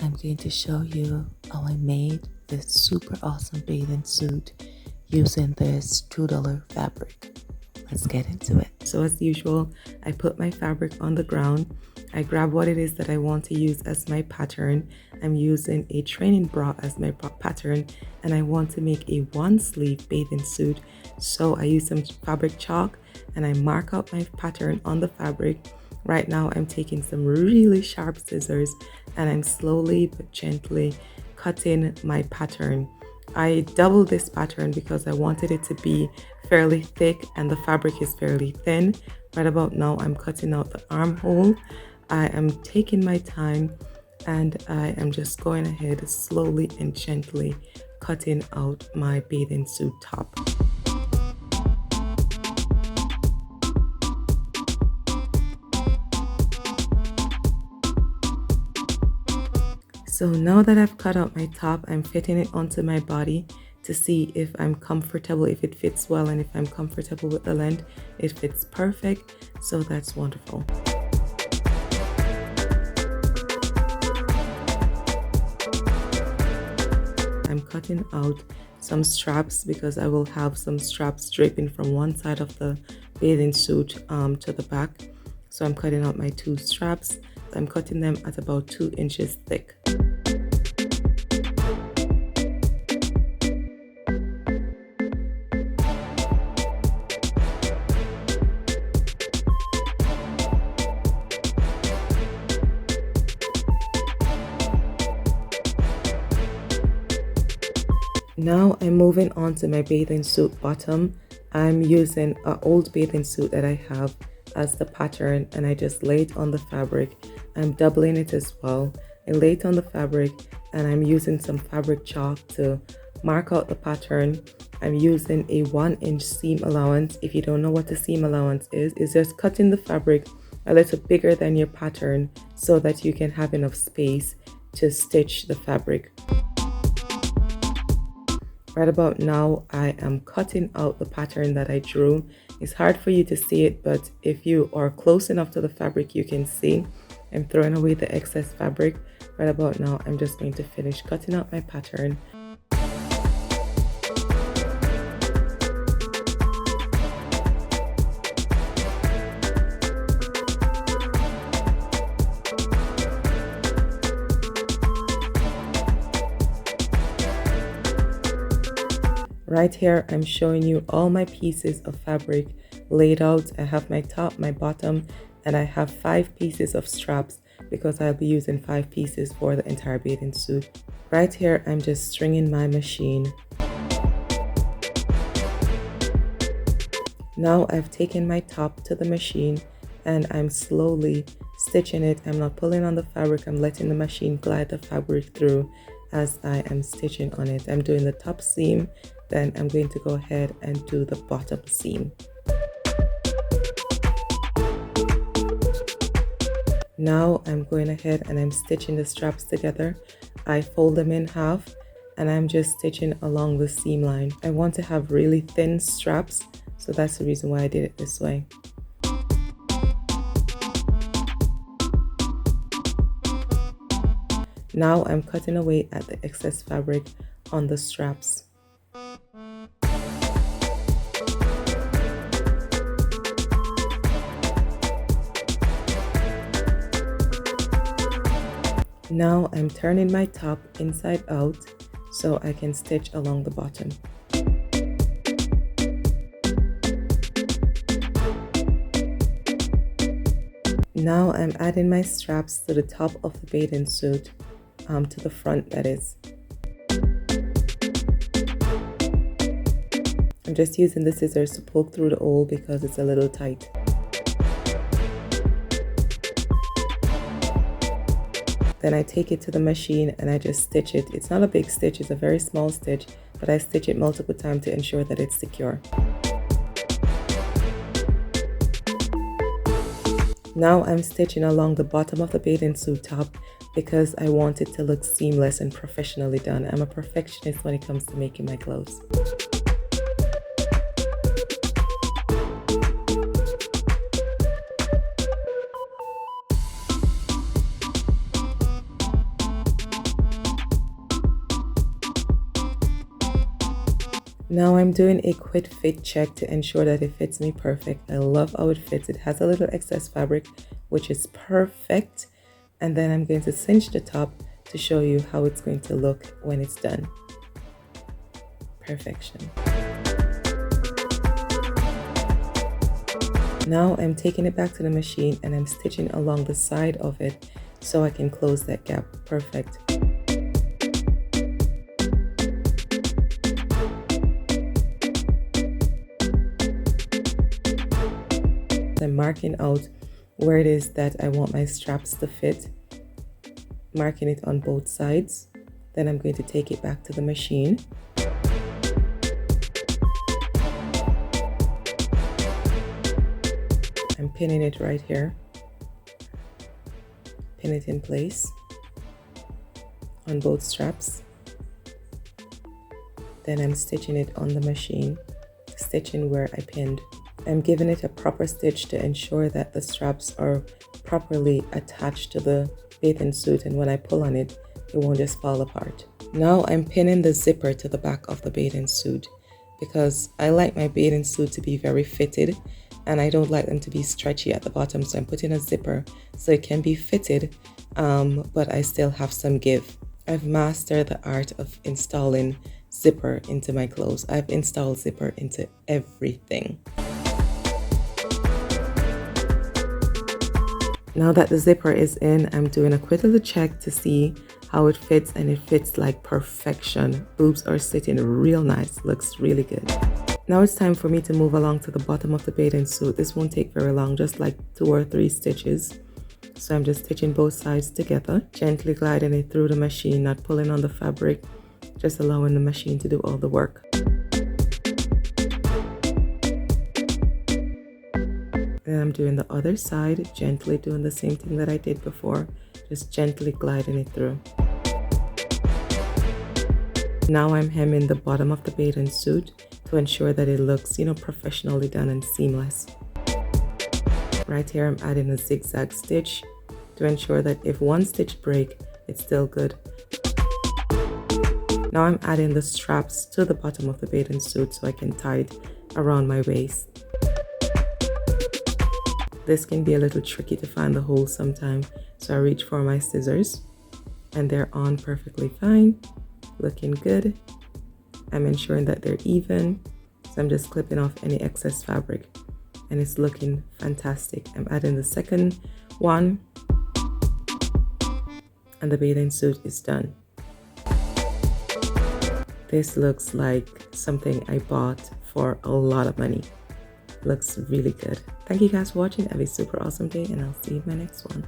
I'm going to show you how I made this super awesome bathing suit using this $2 fabric. Let's get into it. So as usual, I put my fabric on the ground. I grab what it is that I want to use as my pattern. I'm using a training bra as my pattern, and I want to make a one sleeve bathing suit. So I use some fabric chalk and I mark out my pattern on the fabric. Right now I'm taking some really sharp scissors and I'm slowly but gently cutting my pattern. I doubled this pattern because I wanted it to be fairly thick and the fabric is fairly thin. Right about now I'm cutting out the armhole. I am taking my time and I am just going ahead slowly and gently cutting out my bathing suit top. So now that I've cut out my top, I'm fitting it onto my body to see if I'm comfortable, if it fits well, and if I'm comfortable with the length. It fits perfect, so that's wonderful. I'm cutting out some straps because I will have some straps draping from one side of the bathing suit to the back. So I'm cutting out my two straps. I'm cutting them at about 2 inches thick. Now I'm moving on to my bathing suit bottom. I'm using an old bathing suit that I have as the pattern, and I just lay it on the fabric. I'm doubling it as well. I lay it on the fabric and I'm using some fabric chalk to mark out the pattern. I'm using a 1-inch seam allowance. If you don't know what the seam allowance is, it's just cutting the fabric a little bigger than your pattern so that you can have enough space to stitch the fabric. Right about now, I am cutting out the pattern that I drew. It's hard for you to see it, but if you are close enough to the fabric, you can see. I'm throwing away the excess fabric. Right about now, I'm just going to finish cutting out my pattern. Right here, I'm showing you all my pieces of fabric laid out. I have my top, my bottom, and I have 5 pieces of straps because I'll be using 5 pieces for the entire bathing suit. Right here, I'm just stringing my machine. Now I've taken my top to the machine and I'm slowly stitching it. I'm not pulling on the fabric, I'm letting the machine glide the fabric through as I am stitching on it. I'm doing the top seam, then I'm going to go ahead and do the bottom seam. Now I'm going ahead and I'm stitching the straps together. I fold them in half and I'm just stitching along the seam line. I want to have really thin straps, so that's the reason why I did it this way. Now I'm cutting away at the excess fabric on the straps. Now I'm turning my top inside out so I can stitch along the bottom. Now I'm adding my straps to the top of the bathing suit, to the front that is. I'm just using the scissors to poke through the hole because it's a little tight. Then I take it to the machine and I just stitch it. It's not a big stitch, it's a very small stitch, but I stitch it multiple times to ensure that it's secure. Now I'm stitching along the bottom of the bathing suit top because I want it to look seamless and professionally done. I'm a perfectionist when it comes to making my clothes. Now I'm doing a quick fit check to ensure that it fits me perfect. I love how it fits. It has a little excess fabric, which is perfect. And then I'm going to cinch the top to show you how it's going to look when it's done. Perfection. Now I'm taking it back to the machine and I'm stitching along the side of it so I can close that gap. Perfect. I'm marking out where it is that I want my straps to fit, marking it on both sides. Then I'm going to take it back to the machine. I'm pinning it right here. Pin it in place on both straps. Then I'm stitching it on the machine, stitching where I pinned. I'm giving it a proper stitch to ensure that the straps are properly attached to the bathing suit, and when I pull on it, it won't just fall apart. Now I'm pinning the zipper to the back of the bathing suit because I like my bathing suit to be very fitted and I don't like them to be stretchy at the bottom, so I'm putting a zipper so it can be fitted, but I still have some give. I've mastered the art of installing zipper into my clothes. I've installed zipper into everything. Now that the zipper is in, I'm doing a quick little check to see how it fits, and it fits like perfection. Boobs are sitting real nice, looks really good. Now it's time for me to move along to the bottom of the bathing suit. This won't take very long, just like 2 or 3 stitches. So I'm just stitching both sides together, gently gliding it through the machine, not pulling on the fabric, just allowing the machine to do all the work. And I'm doing the other side, gently doing the same thing that I did before, just gently gliding it through. Now I'm hemming the bottom of the bathing suit to ensure that it looks, professionally done and seamless. Right here I'm adding a zigzag stitch to ensure that if one stitch breaks, it's still good. Now I'm adding the straps to the bottom of the bathing suit so I can tie it around my waist. This can be a little tricky to find the hole sometimes, so I reach for my scissors and they're on perfectly fine, looking good. I'm ensuring that they're even, so I'm just clipping off any excess fabric and it's looking fantastic. I'm adding the second one and the bathing suit is done. This looks like something I bought for a lot of money. Looks really good. Thank you guys for watching. Have a super awesome day and I'll see you in my next one.